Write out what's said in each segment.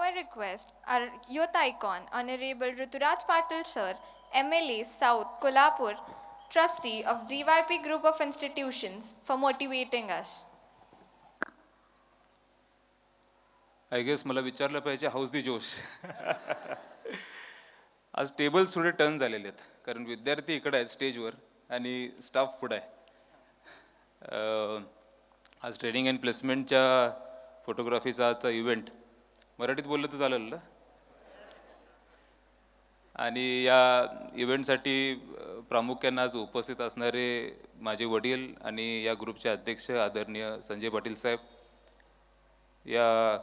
I request our youth icon, Honorable Ruturaj Patil Sir, MLA South Kolhapur, Trustee of GYP Group of Institutions, for motivating us. I guess मला विचारलं पाहिजे house दी जोश. आज tables थोडे turn झालेले आहेत कारण विद्यार्थी इकडे आहेत स्टेजवर आणि स्टाफ पुढे आहे. आज ट्रेनिंग अँड प्लेसमेंटच्या फोटोग्राफीचा आजचा इव्हेंट मराठीत बोललं तर चालेल ना. आणि या इव्हेंटसाठी प्रामुख्याने आज उपस्थित असणारे माझे वडील आणि या ग्रुपचे अध्यक्ष आदरणीय संजय पाटील साहेब, या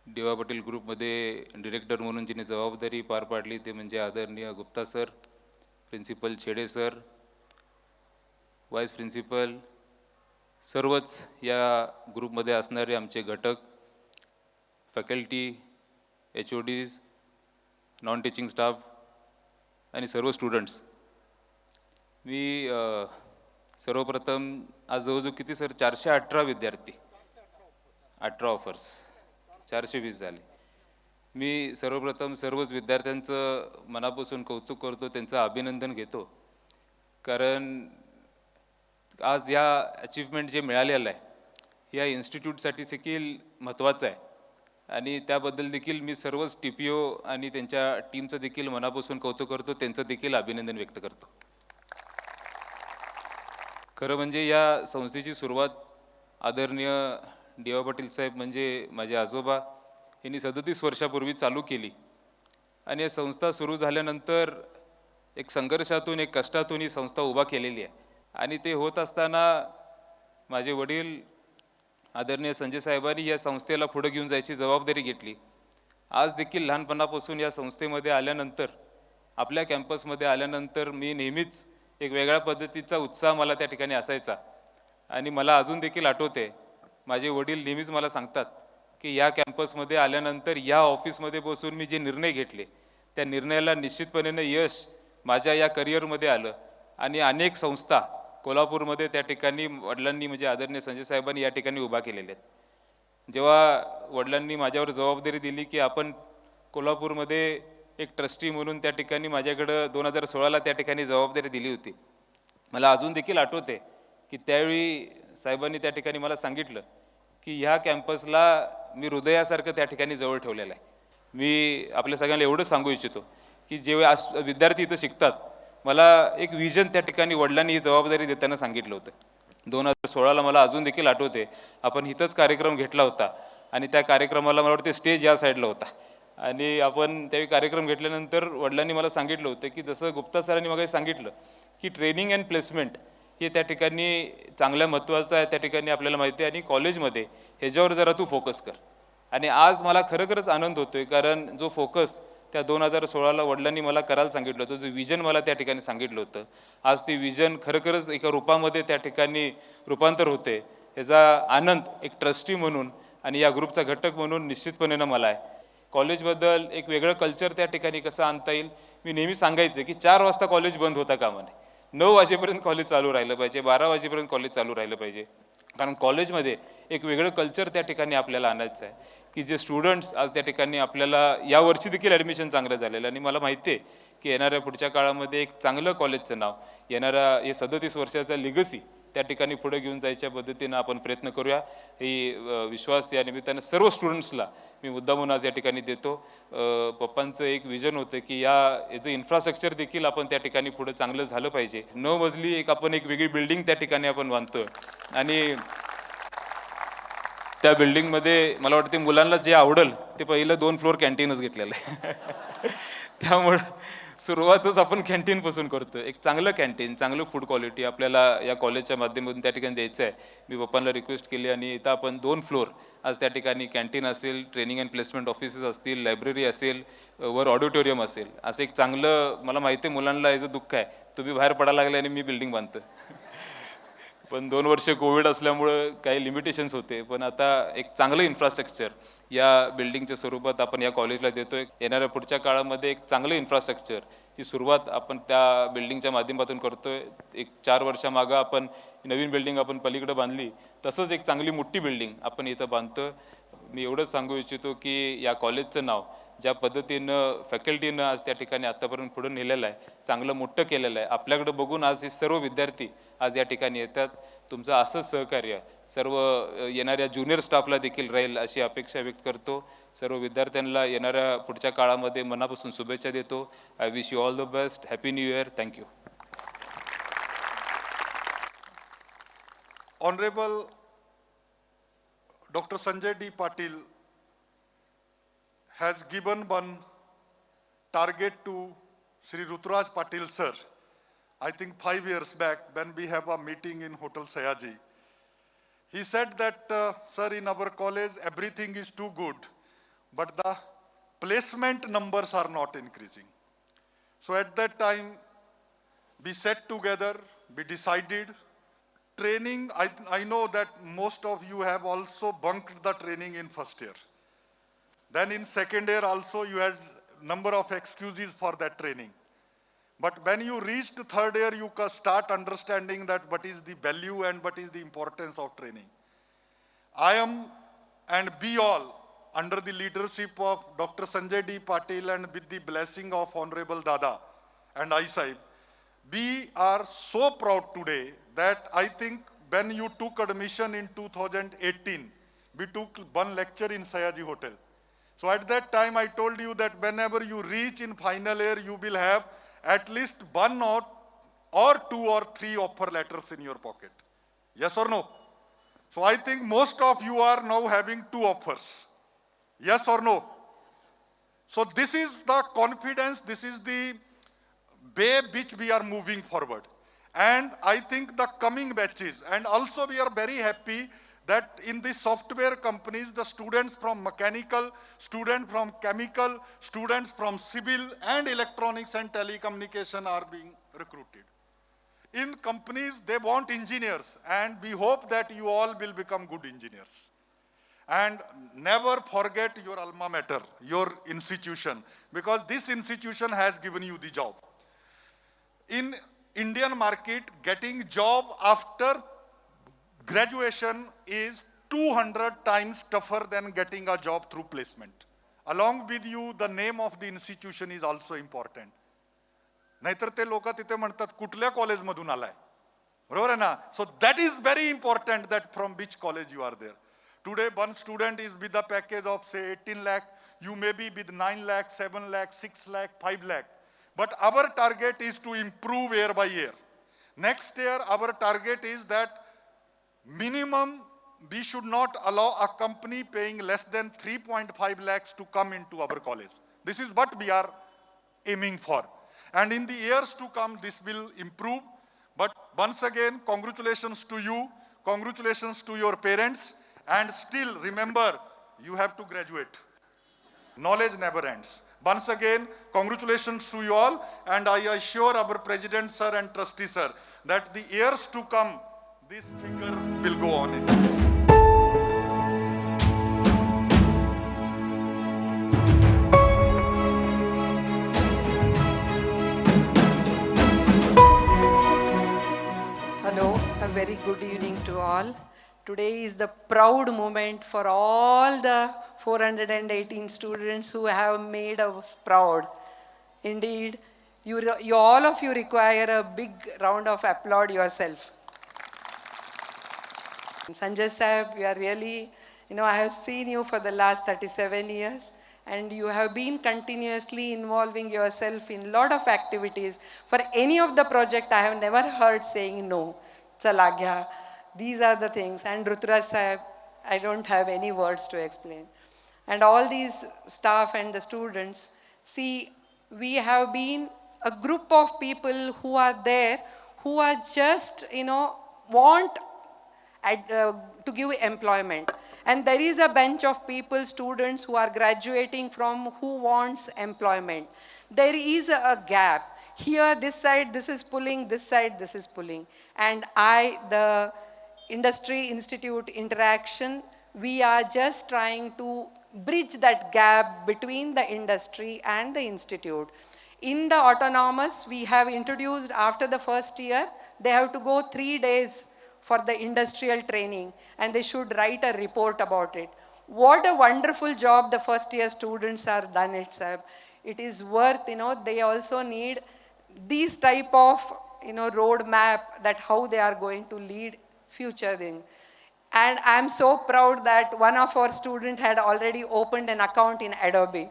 डी.वाय. पाटील ग्रुपमध्ये डिरेक्टर म्हणून जिने जबाबदारी पार पाडली ते म्हणजे आदरणीय Gupta sir, principal Chhede sir, vice principal, सर्वच या ग्रुपमध्ये असणारे आमचे घटक, faculty, HODs, non teaching staff आणि सर्व स्टुडंट्स. मी सर्वप्रथम आज जवळजवळ किती सर 418 विद्यार्थी, 18 ऑफर्स, 420 झाले. मी सर्वप्रथम सर्वच विद्यार्थ्यांचं मनापासून कौतुक करतो, त्यांचं अभिनंदन घेतो. कारण आज या अचीवमेंट जे मिळालेलं आहे या इन्स्टिट्यूटसाठी देखील महत्त्वाचं आहे आणि त्याबद्दल देखील मी सर्वच TPO आणि त्यांच्या टीमचं देखील मनापासून कौतुक करतो, त्यांचं देखील अभिनंदन व्यक्त करतो. खरं म्हणजे या संस्थेची सुरुवात आदरणीय डी.वाय. पाटील साहेब म्हणजे माझे आजोबा यांनी 37 वर्षापूर्वी चालू केली आणि या संस्था सुरू झाल्यानंतर एक संघर्षातून, एक कष्टातून ही संस्था उभा केलेली आहे. आणि ते होत असताना माझे वडील आदरणीय संजय साहेबांनी या संस्थेला पुढे घेऊन जायची जबाबदारी घेतली. आज देखील लहानपणापासून या संस्थेमध्ये आल्यानंतर, आपल्या कॅम्पसमध्ये आल्यानंतर मी नेहमीच एक वेगळ्या पद्धतीचा उत्साह मला त्या ठिकाणी असायचा. आणि मला अजून देखील आठवते, माझे वडील नेहमीच मला सांगतात की या कॅम्पसमध्ये आल्यानंतर या ऑफिसमध्ये बसून मी जे निर्णय घेतले त्या निर्णयाला निश्चितपणे यश माझ्या या करिअरमध्ये आलं. आणि अनेक संस्था कोल्हापूरमध्ये त्या ठिकाणी वडिलांनी म्हणजे आदरणीय संजय साहेबांनी या ठिकाणी उभा केलेल्या आहेत. जेव्हा वडिलांनी माझ्यावर जबाबदारी दिली की आपण कोल्हापूरमध्ये एक ट्रस्टी म्हणून त्या ठिकाणी माझ्याकडं 2016ला त्या ठिकाणी जबाबदारी दिली होती. मला अजून देखील आठवते की त्यावेळी साहेबांनी त्या ठिकाणी मला सांगितलं की ह्या कॅम्पसला मी हृदयासारखं त्या ठिकाणी जवळ ठेवलेलं आहे. मी आपल्या सगळ्यांना एवढंच सांगू इच्छितो की जेव्हा विद्यार्थी इथं शिकतात, मला एक विजन त्या ठिकाणी वडिलांनी ही जबाबदारी देताना सांगितलं होतं. 2016ला मला अजून देखील आठवते, आपण इथंच कार्यक्रम घेतला होता आणि त्या कार्यक्रमाला मला वाटते स्टेज या साईडला होता. आणि आपण त्यावेळी कार्यक्रम घेतल्यानंतर वडिलांनी मला सांगितलं होतं की जसं गुप्ता सरांनी मग सांगितलं की ट्रेनिंग अँड प्लेसमेंट हे त्या ठिकाणी चांगल्या महत्त्वाचं आहे. त्या ठिकाणी आपल्याला माहिती आहे आणि कॉलेजमध्ये ह्याच्यावर जरा तू फोकस कर. आणि आज मला खरोखरच आनंद होतोय कारण जो फोकस त्या 2016ला वडिलांनी मला करायला सांगितलं होतं, जो विजन मला त्या ठिकाणी सांगितलं होतं, आज ते विजन खरोखरच एका रूपामध्ये त्या ठिकाणी रूपांतर होते. ह्याचा आनंद एक ट्रस्टी म्हणून आणि या ग्रुपचा घटक म्हणून निश्चितपणे मला आहे. कॉलेजबद्दल एक वेगळं कल्चर त्या ठिकाणी कसं आणता येईल, मी नेहमी सांगायचं की 4 वाजता कॉलेज बंद होता कामा नये, 9 वाजेपर्यंत कॉलेज चालू राहिलं पाहिजे, 12 वाजेपर्यंत कॉलेज चालू राहिलं पाहिजे. कारण कॉलेजमध्ये एक वेगळं कल्चर त्या ठिकाणी आपल्याला आणायचं आहे की जे स्टुडंट्स आज त्या ठिकाणी आपल्याला यावर्षी देखील ॲडमिशन चांगलं झालेलं आणि मला माहिती आहे की येणाऱ्या पुढच्या काळामध्ये एक चांगलं कॉलेजचं नाव, येणारा हे 37 वर्षाचा लिगसी त्या ठिकाणी पुढे घेऊन जायच्या पद्धतीनं आपण प्रयत्न करूया. ही विश्वास या निमित्तानं सर्व स्टुडंट्सला मी मुद्दामून आज या ठिकाणी देतो. पप्पांचं एक विजन होतं की याचं इन्फ्रास्ट्रक्चर देखील आपण त्या ठिकाणी पुढे चांगलं झालं पाहिजे. 9 मजली आपण एक वेगळी बिल्डिंग त्या ठिकाणी आपण बांधतोय आणि त्या बिल्डिंगमध्ये मला वाटते मुलांना जे आवडेल ते पहिलं 2 फ्लोअर कॅन्टीनच घेतलेलं आहे. त्यामुळं सुरुवातच आपण कॅन्टीनपासून करतो. एक चांगलं कॅन्टीन, चांगलं फूड क्वालिटी आपल्याला या कॉलेजच्या माध्यमातून त्या ठिकाणी द्यायचं आहे. मी पप्पांना रिक्वेस्ट केली आणि इथं आपण 2 फ्लोअर आज त्या ठिकाणी कॅन्टीन असेल, ट्रेनिंग अँड प्लेसमेंट ऑफिसेस असतील, लायब्ररी असेल, वर ऑडिटोरियम असेल, असं एक चांगलं, मला माहिती आहे मुलांना याचं दुःख आहे, तुम्ही बाहेर पडायला लागले आणि मी बिल्डिंग बांधतो. पण 2 वर्ष कोविड असल्यामुळं काही लिमिटेशन्स होते. पण आता एक चांगलं इन्फ्रास्ट्रक्चर या बिल्डिंगच्या स्वरूपात आपण या कॉलेजला देतोय. येणाऱ्या पुढच्या काळामध्ये एक चांगलं इन्फ्रास्ट्रक्चरची सुरुवात आपण त्या बिल्डिंगच्या माध्यमातून करतोय. एक 4 वर्षामागं आपण नवीन बिल्डिंग आपण पलीकडे बांधली, तसंच एक चांगली मोठी बिल्डिंग आपण इथं बांधतोय. मी एवढंच सांगू इच्छितो की या कॉलेजचं नाव ज्या पद्धतीनं फॅकल्टीनं आज त्या ठिकाणी आत्तापर्यंत पुढे नेलेलं आहे, चांगलं मोठं केलेलं आहे, आपल्याकडे बघून आज हे सर्व विद्यार्थी आज या ठिकाणी येतात. तुमचं असंच सहकार्य सर्व येणाऱ्या ज्युनियर स्टाफला देखील राहील अशी अपेक्षा व्यक्त करतो. सर्व विद्यार्थ्यांना येणाऱ्या पुढच्या काळामध्ये मनापासून शुभेच्छा देतो. I wish you all the best. Happy new year. Thank you. Honorable Dr. Sanjay D. Patil has given one target to Sri Ruturaj Patil sir, I think 5 years back when we have a meeting in Hotel Sayaji. He said that, sir, in our college everything is too good, but the placement numbers are not increasing. So at that time, we sat together, we decided training. I know that most of you have also bunked the training in first year. Then in second year also you had number of excuses for that training. But when you reached third year, you start understanding that what is the value and what is the importance of training. I am and we all, under the leadership of Dr. Sanjay D. Patil and with the blessing of Honorable Dada and I Sahib, we are so proud today that I think when you took admission in 2018, we took one lecture in Sayaji Hotel. So at that time I told you that whenever you reach in final year, you will have at least one or two or three offer letters in your pocket. Yes or no? So I think most of you are now having 2 offers. Yes or no? So this is the confidence, this is the way which we are moving forward. And I think the coming batches, and also we are very happy that in the software companies, the students from mechanical, students from chemical, students from civil and electronics and telecommunication are being recruited. In companies, they want engineers, and we hope that you all will become good engineers. And never forget your alma mater, your institution, because this institution has given you the job. In Indian market, getting job after graduation is 200 times tougher than getting a job through placement. Along with you, the name of the institution is also important. नाहीतर ते लोक तिथे म्हणतात कुठल्या कॉलेजमधून आलाय, बरोबर आहे ना? So that is very important, that from which college you are there. Today one student is with a package of say 18 lakh, you may be with 9 lakh, 7 lakh, 6 lakh, 5 lakh. But our target is to improve year by year. Next year, our target is that minimum we should not allow a company paying less than 3.5 lakhs to come into our college. This is what we are aiming for. And in the years to come, this will improve. But once again, congratulations to you, congratulations to your parents, and still remember, you have to graduate. Knowledge never ends. Once again, congratulations to you all, and I assure our President sir and Trustee sir that the years to come, this finger will go on it. Hello, a very good evening to all. Today is the proud moment for all the 418 students who have made us proud. Indeed, all of you require a big round of applause yourself. Sanjay Sahib, you are really, I have seen you for the last 37 years, and you have been continuously involving yourself in a lot of activities. For any of the project, I have never heard saying no. Chala gya. These are the things. And Ruturaj Sahib, I don't have any words to explain. And all these staff and the students, see, we have been a group of people who are there, who are just, want to give employment. And there is a bench of people, students who are graduating from who wants employment. There is a gap. Here, this side, this is pulling, this side, this is pulling. And the Industry Institute interaction, we are just trying to bridge that gap between the industry and the institute. In the autonomous, we have introduced after the first year, they have to go 3 days for the industrial training, and they should write a report about it. What a wonderful job the first year students are done it, sir. It is worth, they also need these type of, roadmap that how they are going to lead future thing. And I'm so proud that one of our student had already opened an account in Adobe.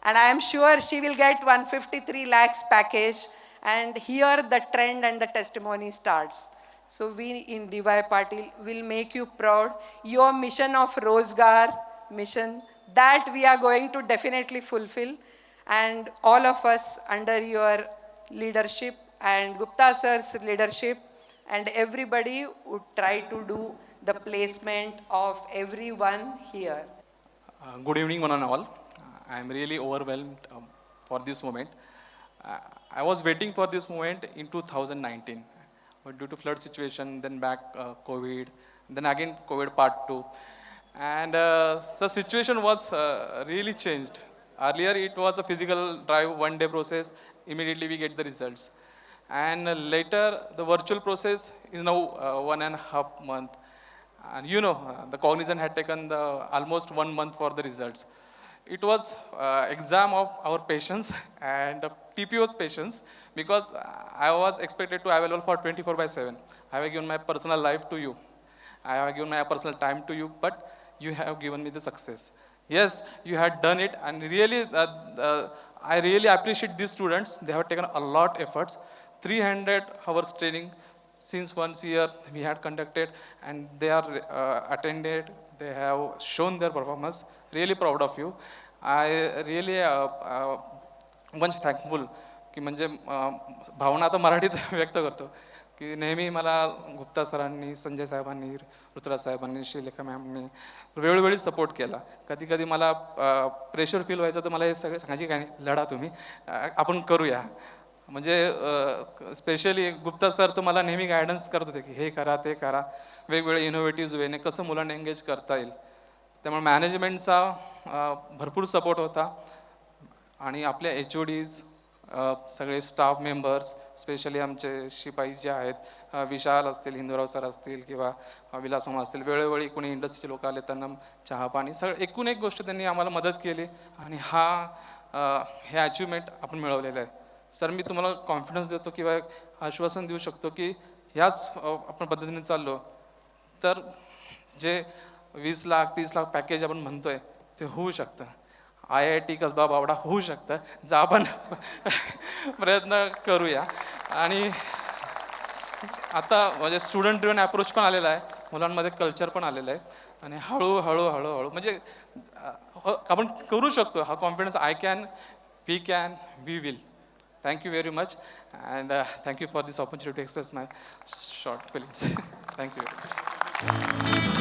And I am sure she will get 153 lakhs package, and here the trend and the testimony starts. So we in DY Patil will make you proud. Your mission of Rozgar mission, that we are going to definitely fulfill. And all of us under your leadership and Gupta sir's leadership, and everybody would try to do the placement of everyone here. Good evening, one and all. I am really overwhelmed for this moment. I was waiting for this moment in 2019, but due to flood situation, then back COVID, then again COVID part 2. And the situation was really changed. Earlier it was a physical drive, 1 day process, immediately we get the results. And later the virtual process is now 1.5 month. And the Cognizant had taken almost 1 month for the results. It was exam of our patience and TPO's patience, because I was expected to available for 24/7. I have given my personal life to you. I have given my personal time to you, but you have given me the success. Yes, you had done it, and really, I really appreciate these students. They have taken a lot efforts. 300 hours training since 1 year we had conducted, and they are attended. They have shown their performance. Really proud of you. I really much thankful की म्हणजे भावना आता मराठीत व्यक्त करतो की नेहमी मला गुप्ता सरांनी, संजय साहेबांनी, ऋतुराज साहेबांनी, श्रीलेखा मॅमनी वेळोवेळी सपोर्ट केला. कधी कधी मला प्रेशर फील व्हायचं, तर मला हे सगळे सांगायचे काय नाही, लढा तुम्ही, आपण करूया. म्हणजे स्पेशली गुप्ता सर तर मला नेहमी गायडन्स करत होते की हे करा, ते करा, वेगवेगळे इनोव्हेटिव्ह वेने कसं मुलांना एंगेज करता येईल. त्यामुळे मॅनेजमेंटचा भरपूर सपोर्ट होता, आणि आपल्या HODs, सगळे स्टाफ मेंबर्स, स्पेशली आमचे शिपाई जे आहेत, विशाल असतील, हिंदूराव सर असतील, किंवा विलास मामा असतील, वेळोवेळी कोणी इंडस्ट्रीचे लोक आले त्यांना चहा पाणी, सगळं एकूण एक गोष्ट त्यांनी आम्हाला मदत केली, आणि हे अचिव्हमेंट आपण मिळवलेलं आहे. सर, मी तुम्हाला कॉन्फिडन्स देतो किंवा आश्वासन देऊ शकतो की ह्याच आपण पद्धतीने चाललो तर जे 20 लाख 30 लाख पॅकेज आपण म्हणतोय ते होऊ शकतं. IIT कसबा बावडा होऊ शकतं, जर आपण प्रयत्न करूया. आणि आता म्हणजे स्टुडंट ड्रिव्हन अप्रोच पण आलेला आहे, मुलांमध्ये कल्चर पण आलेलं आहे, आणि हळूहळू म्हणजे आपण करू शकतो. हा confidence I can, we can, we will. Thank you very much, and thank you for this opportunity to express my short feelings. Thank you very much.